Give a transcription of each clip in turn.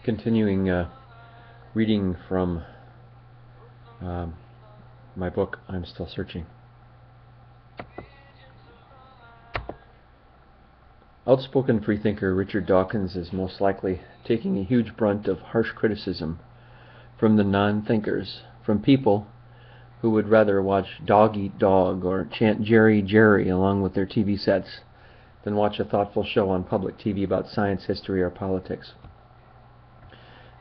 Continuing reading from my book, I'm Still Searching. Outspoken freethinker Richard Dawkins is most likely taking a huge brunt of harsh criticism from the non-thinkers, from people who would rather watch Dog Eat Dog or chant Jerry Jerry along with their TV sets than watch a thoughtful show on public TV about science, history, or politics.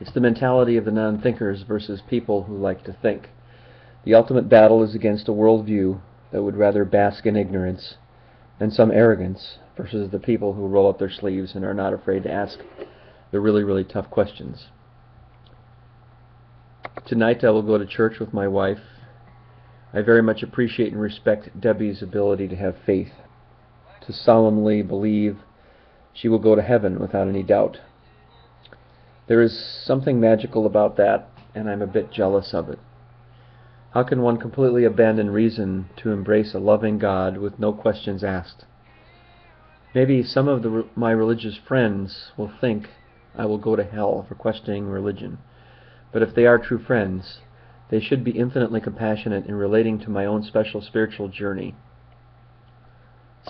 It's the mentality of the non-thinkers versus people who like to think. The ultimate battle is against a worldview that would rather bask in ignorance and some arrogance versus the people who roll up their sleeves and are not afraid to ask the really, really tough questions. Tonight I will go to church with my wife. I very much appreciate and respect Debbie's ability to have faith, to solemnly believe she will go to heaven without any doubt. There is something magical about that, and I'm a bit jealous of it. How can one completely abandon reason to embrace a loving God with no questions asked? Maybe some of my religious friends will think I will go to hell for questioning religion, but if they are true friends, they should be infinitely compassionate in relating to my own special spiritual journey.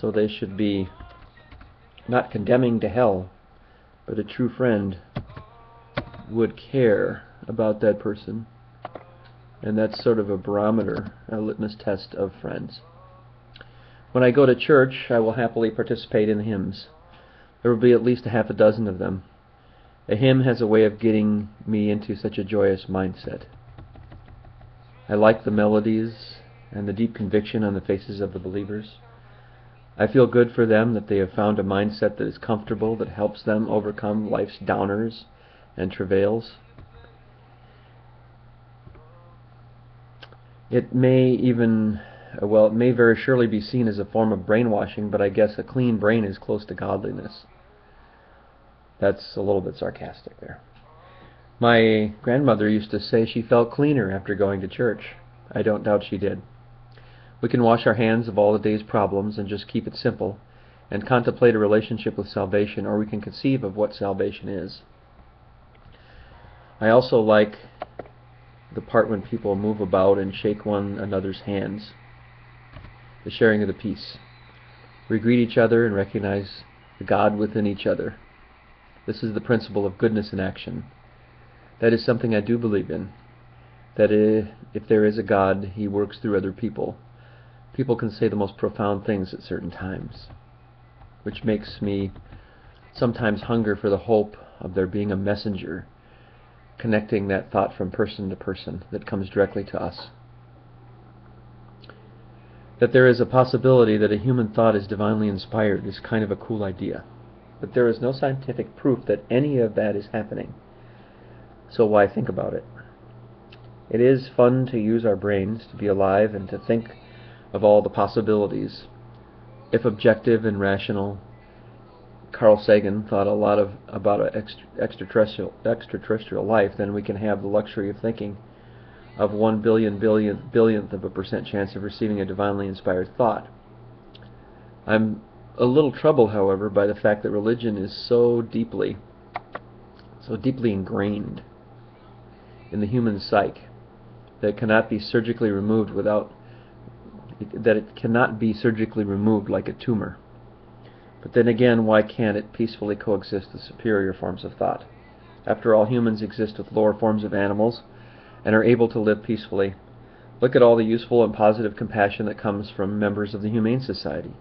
So they should be not condemning to hell, but a true friend would care about that person. And that's sort of a barometer, a litmus test of friends. When I go to church, I will happily participate in hymns. There will be at least a half a dozen of them. A hymn has a way of getting me into such a joyous mindset. I like the melodies and the deep conviction on the faces of the believers. I feel good for them that they have found a mindset that is comfortable, that helps them overcome life's downers and travails. It may very surely be seen as a form of brainwashing, but I guess a clean brain is close to godliness. That's a little bit sarcastic there. My grandmother used to say she felt cleaner after going to church. I don't doubt she did. We can wash our hands of all the day's problems and just keep it simple and contemplate a relationship with salvation, or we can conceive of what salvation is. I also like the part when people move about and shake one another's hands, the sharing of the peace. We greet each other and recognize the God within each other. This is the principle of goodness in action. That is something I do believe in, that if there is a God, He works through other people. People can say the most profound things at certain times, which makes me sometimes hunger for the hope of there being a messenger connecting that thought from person to person that comes directly to us. That there is a possibility that a human thought is divinely inspired is kind of a cool idea, but there is no scientific proof that any of that is happening. So why think about it? It is fun to use our brains to be alive and to think of all the possibilities. If objective and rational, Carl Sagan thought a lot about an extraterrestrial life, then we can have the luxury of thinking of 1 billionth of a % chance of receiving a divinely inspired thought. I'm a little troubled, however, by the fact that religion is so deeply ingrained in the human psyche that it cannot be surgically removed like a tumor. But then again, why can't it peacefully coexist with superior forms of thought? After all, humans exist with lower forms of animals and are able to live peacefully. Look at all the useful and positive compassion that comes from members of the Humane Society.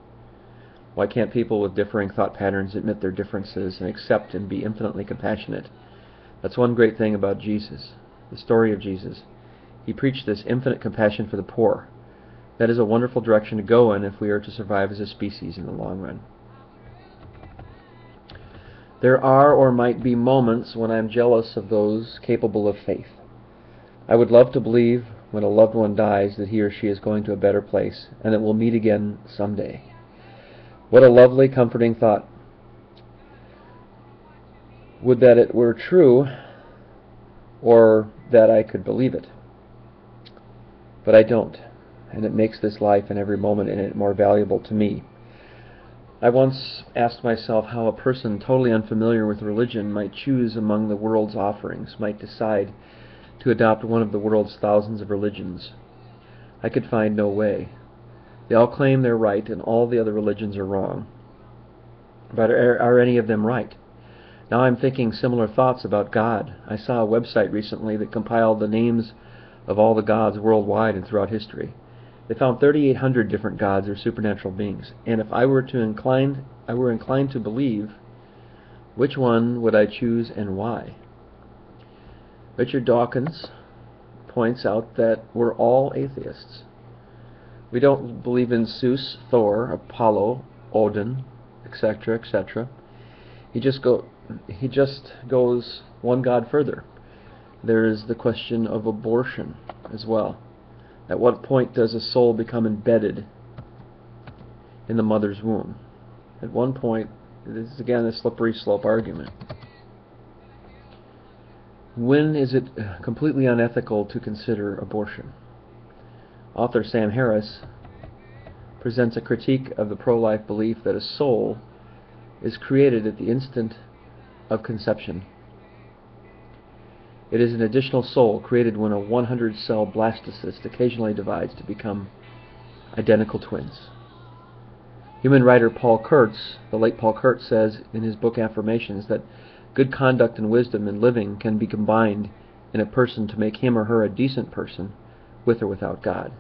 Why can't people with differing thought patterns admit their differences and accept and be infinitely compassionate? That's one great thing about Jesus, the story of Jesus. He preached this infinite compassion for the poor. That is a wonderful direction to go in if we are to survive as a species in the long run. There are or might be moments when I am jealous of those capable of faith. I would love to believe when a loved one dies that he or she is going to a better place and that we'll meet again someday. What a lovely, comforting thought. Would that it were true, or that I could believe it. But I don't, and it makes this life and every moment in it more valuable to me. I once asked myself how a person totally unfamiliar with religion might choose among the world's offerings, might decide to adopt one of the world's thousands of religions. I could find no way. They all claim they're right and all the other religions are wrong. But are any of them right? Now I'm thinking similar thoughts about God. I saw a website recently that compiled the names of all the gods worldwide and throughout history. They found 3,800 different gods or supernatural beings, and if I were inclined to believe, which one would I choose and why? Richard Dawkins points out that we're all atheists. We don't believe in Zeus, Thor, Apollo, Odin, etc., etc. He just goes one god further. There is the question of abortion as well. At what point does a soul become embedded in the mother's womb? At one point, this is again a slippery slope argument. When is it completely unethical to consider abortion? Author Sam Harris presents a critique of the pro-life belief that a soul is created at the instant of conception. It is an additional soul created when a 100-cell blastocyst occasionally divides to become identical twins. Human writer Paul Kurtz, the late Paul Kurtz, says in his book Affirmations that good conduct and wisdom in living can be combined in a person to make him or her a decent person, with or without God.